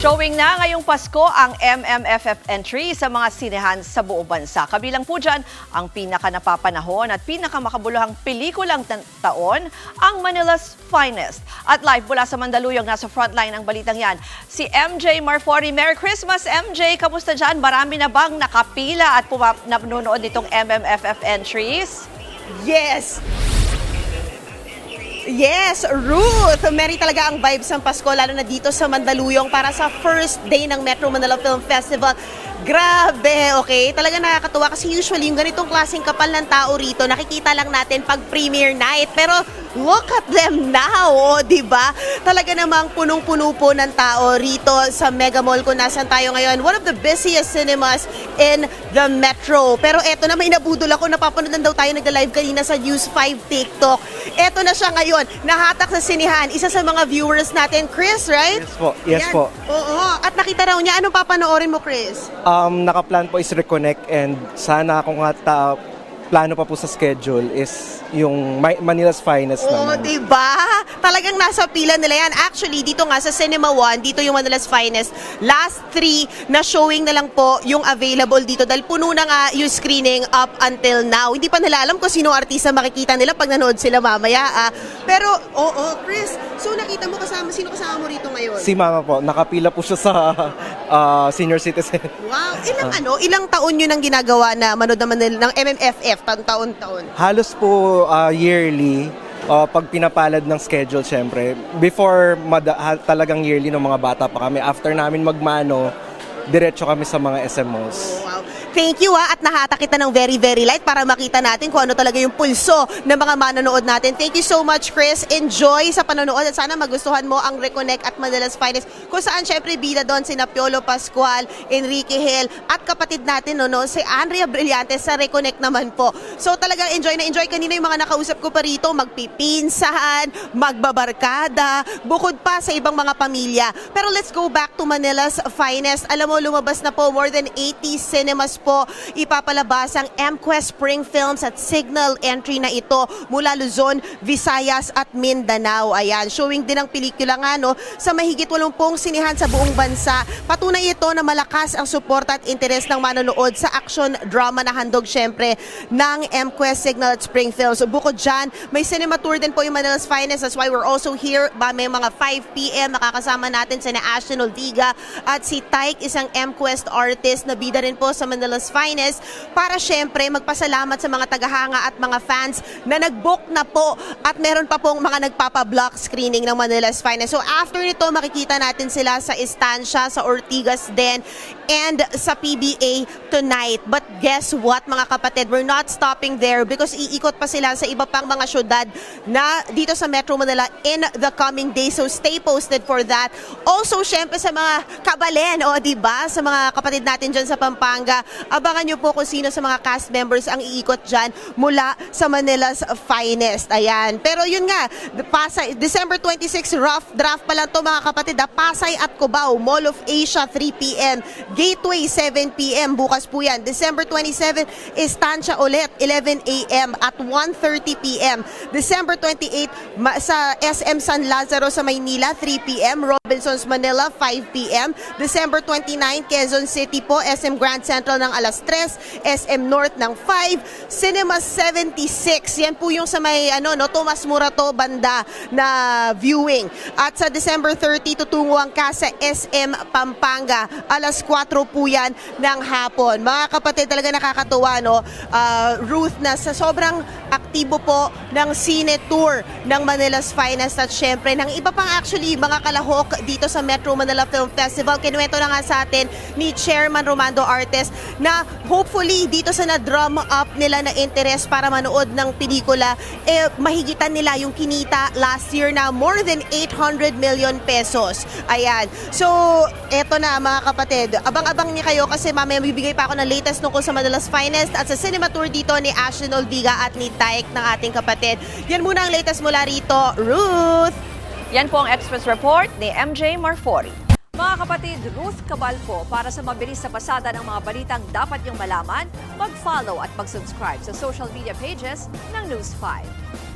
Showing na ngayong Pasko ang MMFF entry sa mga sinehan sa buong bansa. Kabilang po dyan ang pinaka-napapanahon at pinaka-makabuluhang pelikulang taon, ang Manila's Finest. At live mula sa Mandaluyong, nasa frontline ng balitang yan, si MJ Marfori. Merry Christmas, MJ! Kamusta dyan? Marami na bang nakapila at nanonood nitong MMFF entries? Yes! Yes, Ruth! Merry talaga ang vibes ng Pasko, lalo na dito sa Mandaluyong para sa first day ng Metro Manila Film Festival. Grabe, okay? Talaga nakakatuwa kasi usually yung ganitong klaseng kapal ng tao rito, nakikita lang natin pag premiere night. Pero look at them now, oh, di ba? Talaga namang punong-puno po ng tao rito sa Mega Mall kung nasan tayo ngayon. One of the busiest cinemas in the Metro. Pero eto na, may nabudol ako, napapanood daw tayo nagla-live kanina sa News 5 TikTok. Eto na siya ngayon, nahatak sa sinihan. Isa sa mga viewers natin, Chris, right? Yes po, yes Yan. po. Oo, at nakita raw niya. Anong papanoorin mo, Chris? Nakaplan po is reconnect and sana kung plano pa po sa schedule is yung Manila's Finest Oo, naman. diba? Talagang nasa pila nila yan. Actually, dito nga sa Cinema 1, dito yung Manila's Finest. Last 3 na showing na lang po yung available dito dahil puno na nga yung screening up until now. Hindi pa nila alam kung sino artista makikita nila pag nanood sila mamaya. Pero, oo, Chris, so nakita mo sino kasama mo rito ngayon? Si Mama po, nakapila po siya sa senior citizen. Wow, ilang taon yun ang ginagawa na manood naman ng MMFF, taon-taon? Halos po yearly, pag pinapalad ng schedule syempre. Before, talagang yearly ng mga bata pa kami. After namin magmano, diretso kami sa mga SM malls. Wow. Thank you at nahatak kita ng very, very light para makita natin kung ano talaga yung pulso ng mga manonood natin. Thank you so much, Chris. Enjoy sa panonood at sana magustuhan mo ang Reconnect at Manila's Finest. Kung saan syempre bida doon sina Piolo Pascual, Enrique Hill at kapatid natin si Andrea Brillantes sa Reconnect naman po. So talagang enjoy na enjoy. Kanina yung mga nakausap ko pa rito, magpipinsahan, magbabarkada, bukod pa sa ibang mga pamilya. Pero let's go back to Manila's Finest. Alam mo, lumabas na po more than 80 cinemas po ipapalabas ang MQuest Spring Films at Signal entry na ito mula Luzon, Visayas at Mindanao. Ayan, showing din ang pelikula nga sa mahigit 80 sinihan sa buong bansa. Patunay ito na malakas ang suporta at interes ng manonood sa action drama na handog syempre ng MQuest Signal at Spring Films. Bukod dyan, may cinema tour din po yung Manila's Finest. That's why we're also here. May mga 5 p.m. makakasama natin si Ashton Olviga at si Tyke, isang MQuest artist na bida rin po sa Manila's Finest para syempre magpasalamat sa mga tagahanga at mga fans na nag-book na po at meron pa pong mga nagpapa-block screening ng Manila's Finest. So after nito makikita natin sila sa Estancia, sa Ortigas din and sa PBA tonight. But guess what mga kapatid, we're not stopping there because iikot pa sila sa iba pang mga syudad na dito sa Metro Manila in the coming days. So stay posted for that. Also syempre sa mga kabalen, diba? Sa mga kapatid natin dyan sa Pampanga, abangan nyo po kung sino sa mga cast members ang iikot dyan mula sa Manila's Finest. Ayan. Pero yun nga, Pasay, December 26, rough draft pa lang to mga kapatid. Pasay at Cubao, Mall of Asia, 3 p.m. Gateway, 7 p.m. Bukas po yan. December 27, Estancia ulit, 11 a.m. at 1:30 p.m. December 28, sa SM San Lazaro sa Maynila, 3 p.m. Robinsons Manila, 5 p.m. December 29, Quezon City po, SM Grand Central ng alas 3, SM North ng 5, Cinema 76. Yan po yung sa may Tomas Morato banda na viewing. At sa December 30 tutungo ang sa SM Pampanga. Alas 4 po yan ng hapon. Mga kapatid, talaga nakakatuwa Ruth, na sa sobrang aktibo po ng Cine Tour ng Manila's Finest at syempre ng iba pang actually mga kalahok dito sa Metro Manila Film Festival. Kinuwento na nga sa atin ni Chairman Romando Artes na hopefully dito sa na-drum up nila na interest para manood ng pelikula, mahigitan nila yung kinita last year na more than 800 million pesos. Ayan. So, eto na mga kapatid. Abang-abang niya kayo kasi mamaya bibigay pa ako ng latest tungkol sa Manila's Finest at sa cinema tour dito ni Ashton Olviga at ni Tyke ng ating kapatid. Yan muna ang latest mula rito. Ruth! Yan po ang Express Report ni MJ Marfori. Mga kapatid, Ruth Cabalco, para sa mabilis na pasada ng mga balitang dapat niyong malaman, mag-follow at mag-subscribe sa social media pages ng News 5.